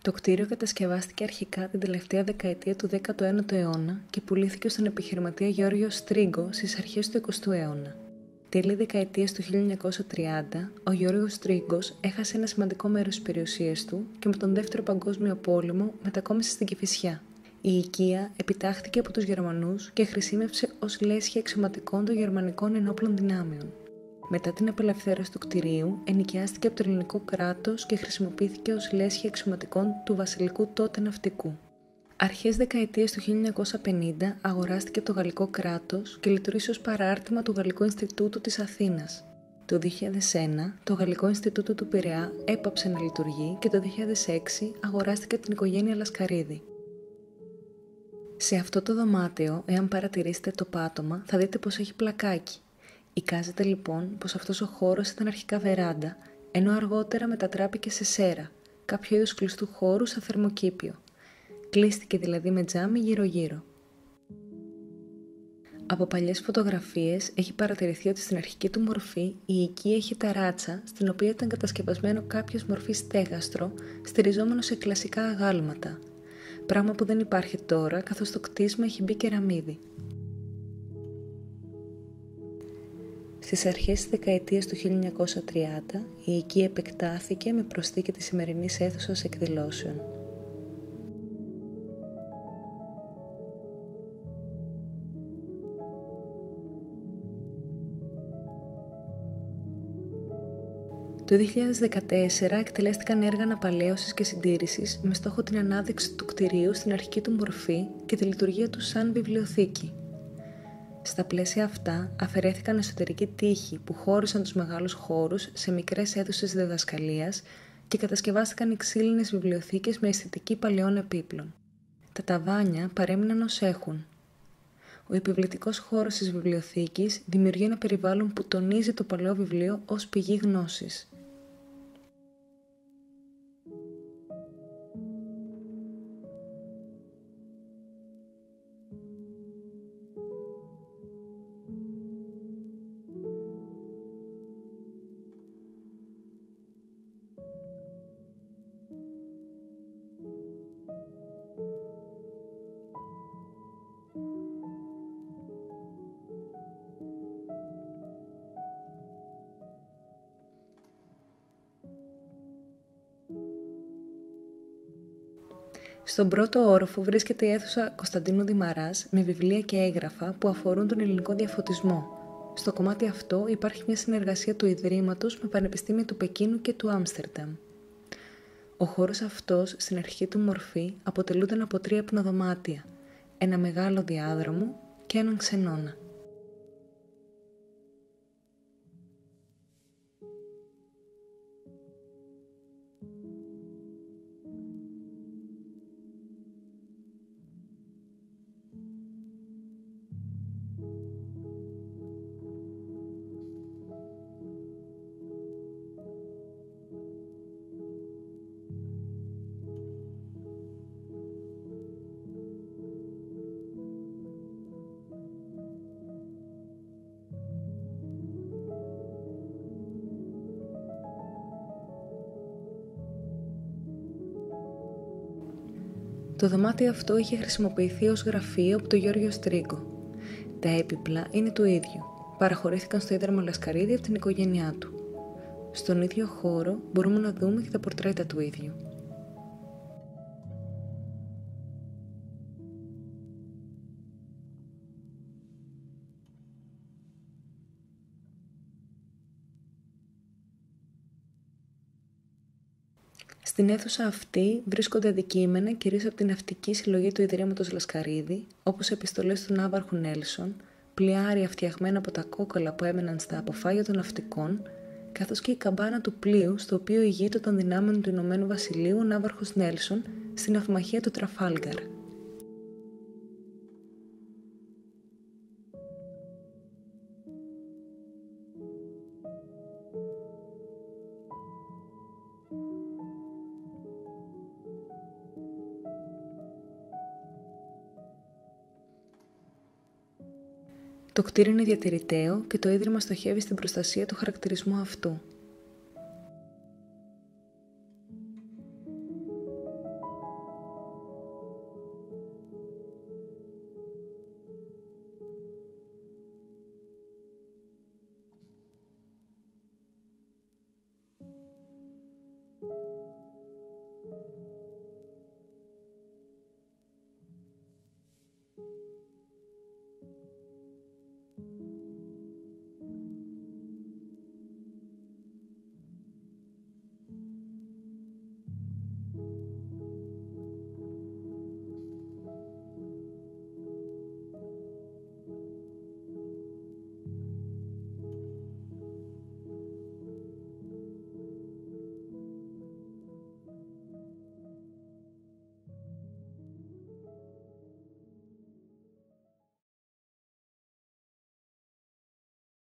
Το κτίριο κατασκευάστηκε αρχικά την τελευταία δεκαετία του 19ου αιώνα και πουλήθηκε στον επιχειρηματία Γεώργιο Στρίγκο στις αρχές του 20ου αιώνα. Τέλη δεκαετίας του 1930, ο Γιώργος Στρίγκος έχασε ένα σημαντικό μέρος της περιουσίας του και με τον Δεύτερο Παγκόσμιο Πόλεμο μετακόμισε στην Κηφισιά. Η οικία επιτάχθηκε από τους Γερμανούς και χρησιμεύσε ως λέσχη αξιωματικών των γερμανικών ενόπλων δυνάμεων. Μετά την απελευθέρωση του κτηρίου, ενοικιάστηκε από το ελληνικό κράτος και χρησιμοποιήθηκε ως λέσχη αξιωματικών του βασιλικού τότε ναυτικού. Αρχές δεκαετίας του 1950 αγοράστηκε από το γαλλικό κράτος και λειτουργήσε ως παράρτημα του Γαλλικού Ινστιτούτου της Αθήνας. Το 2001, το Γαλλικό Ινστιτούτο του Πειραιά έπαψε να λειτουργεί και το 2006 αγοράστηκε από την οικογένεια Λασκαρίδη. Σε αυτό το δωμάτιο, εάν παρατηρήσετε το πάτωμα, θα δείτε πως έχει πλακάκι. Εικάζεται λοιπόν πως αυτός ο χώρος ήταν αρχικά βεράντα, ενώ αργότερα μετατράπηκε σε σέρα, κάποιο είδους κλειστού χώρου σαν θερμοκήπιο. Κλείστηκε δηλαδή με τζάμι γύρω-γύρω. Από παλιές φωτογραφίες έχει παρατηρηθεί ότι στην αρχική του μορφή η οικία είχε ταράτσα, στην οποία ήταν κατασκευασμένο κάποιος μορφής στέγαστρο, στηριζόμενο σε κλασικά αγάλματα. Πράγμα που δεν υπάρχει τώρα, καθώς το κτίσμα έχει μπει κεραμίδι. Στις αρχές της δεκαετίας του 1930, η οικία επεκτάθηκε με προσθήκη της σημερινής αίθουσας εκδηλώσεων. Το 2014 εκτελέστηκαν έργα αναπαλαίωσης και συντήρησης με στόχο την ανάδειξη του κτηρίου στην αρχική του μορφή και τη λειτουργία του σαν βιβλιοθήκη. Στα πλαίσια αυτά αφαιρέθηκαν εσωτερικοί τοίχοι που χώρισαν τους μεγάλους χώρους σε μικρές αίθουσες διδασκαλίας και κατασκευάστηκαν οι ξύλινες βιβλιοθήκες με αισθητική παλαιών επίπλων. Τα ταβάνια παρέμειναν ως έχουν. Ο επιβλητικός χώρος της βιβλιοθήκης δημιουργεί ένα περιβάλλον που τονίζει το παλαιό βιβλίο ως πηγή γνώσης. Στον πρώτο όροφο βρίσκεται η αίθουσα Κωνσταντίνου Δημαράς με βιβλία και έγγραφα που αφορούν τον ελληνικό διαφωτισμό. Στο κομμάτι αυτό υπάρχει μια συνεργασία του Ιδρύματος με πανεπιστήμια του Πεκίνου και του Άμστερνταμ. Ο χώρος αυτός, στην αρχική του μορφή, αποτελούνταν από 3 υπνοδωμάτια, ένα μεγάλο διάδρομο και έναν ξενώνα. Το δωμάτιο αυτό είχε χρησιμοποιηθεί ως γραφείο από τον Γιώργιο Στρίγκο. Τα έπιπλα είναι του ίδιου. Παραχωρήθηκαν στο Ίδρυμα Λασκαρίδη από την οικογένειά του. Στον ίδιο χώρο μπορούμε να δούμε και τα πορτρέτα του ίδιου. Στην αίθουσα αυτή βρίσκονται αντικείμενα κυρίως από την ναυτική συλλογή του Ιδρύματος Λασκαρίδη, όπως επιστολές του ναύαρχου Νέλσον, πλοιάρια φτιαγμένα από τα κόκαλα που έμεναν στα αποφάγια των ναυτικών, καθώς και η καμπάνα του πλοίου στο οποίο ηγείται των δυνάμεων του Ηνωμένου Βασιλείου ο ναύαρχος Νέλσον στην ναυμαχία του Τραφάλγκαρ. Το κτίριο είναι διατηρηταίο και το Ίδρυμα στοχεύει στην προστασία του χαρακτηρισμού αυτού.